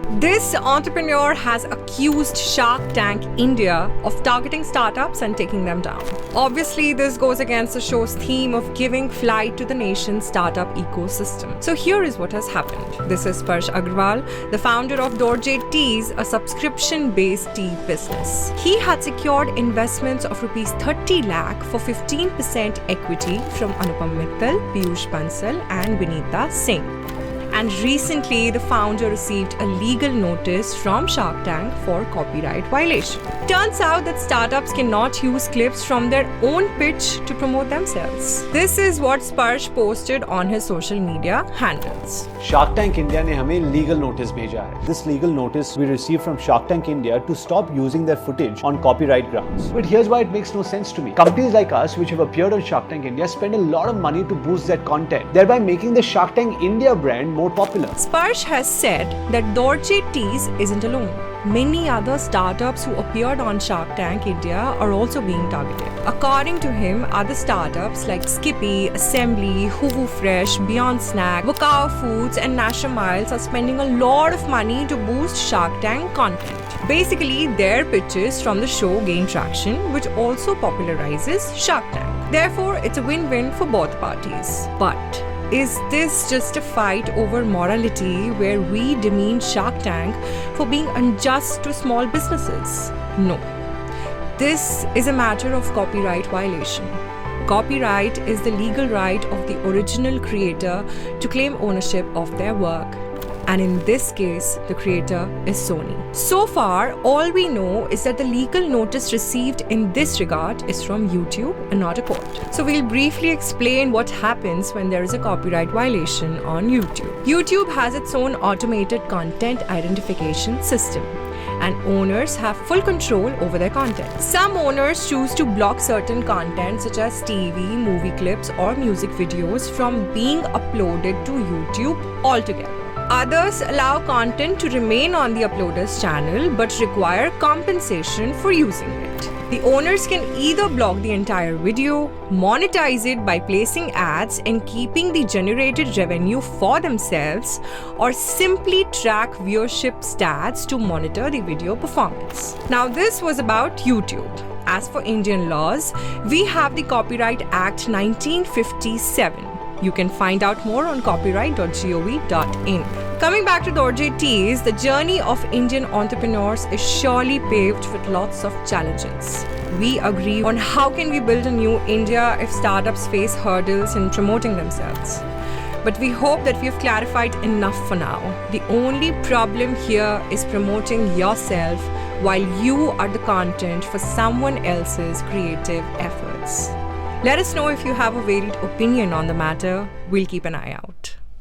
This entrepreneur has accused Shark Tank India of targeting startups and taking them down. Obviously, this goes against the show's theme of giving flight to the nation's startup ecosystem. So here is what has happened. This is Sparsh Agrawal, the founder of Dorje Teas, a subscription-based tea business. He had secured investments of rupees 30 lakh for 15% equity from Anupam Mittal, Piyush Bansal and Vinita Singh. And recently, the founder received a legal notice from Shark Tank for copyright violation. Turns out that startups cannot use clips from their own pitch to promote themselves. This is what Sparsh posted on his social media handles. Shark Tank India ने हमें legal notice भेजा है. This legal notice we received from Shark Tank India to stop using their footage on copyright grounds. But here's why it makes no sense to me. Companies like us, which have appeared on Shark Tank India, spend a lot of money to boost their content, thereby making the Shark Tank India brand more popular. Sparsh has said that Dorje Teas isn't alone. Many other startups who appeared on Shark Tank India are also being targeted. According to him, other startups like Skippy, Assembly, Hoovu Fresh, Beyond Snack, Wakao Foods and Nasha Miles are spending a lot of money to boost Shark Tank content. Basically, their pitches from the show gain traction, which also popularizes Shark Tank. Therefore, it's a win-win for both parties. But is this just a fight over morality where we demean Shark Tank for being unjust to small businesses? No. This is a matter of copyright violation. Copyright is the legal right of the original creator to claim ownership of their work. And in this case, the creator is Sony. So far, all we know is that the legal notice received in this regard is from YouTube and not a court. So we'll briefly explain what happens when there is a copyright violation on YouTube. YouTube has its own automated content identification system, and owners have full control over their content. Some owners choose to block certain content such as TV, movie clips or music videos from being uploaded to YouTube altogether. Others allow content to remain on the uploader's channel but require compensation for using it. The owners can either block the entire video, monetize it by placing ads and keeping the generated revenue for themselves, or simply track viewership stats to monitor the video performance. Now, this was about YouTube. As for Indian laws, we have the Copyright Act 1957. You can find out more on copyright.gov.in. Coming back to Dorje Teas, the journey of Indian entrepreneurs is surely paved with lots of challenges. We agree on how can we build a new India if startups face hurdles in promoting themselves. But we hope that we have clarified enough for now. The only problem here is promoting yourself while you are the content for someone else's creative efforts. Let us know if you have a varied opinion on the matter. We'll keep an eye out.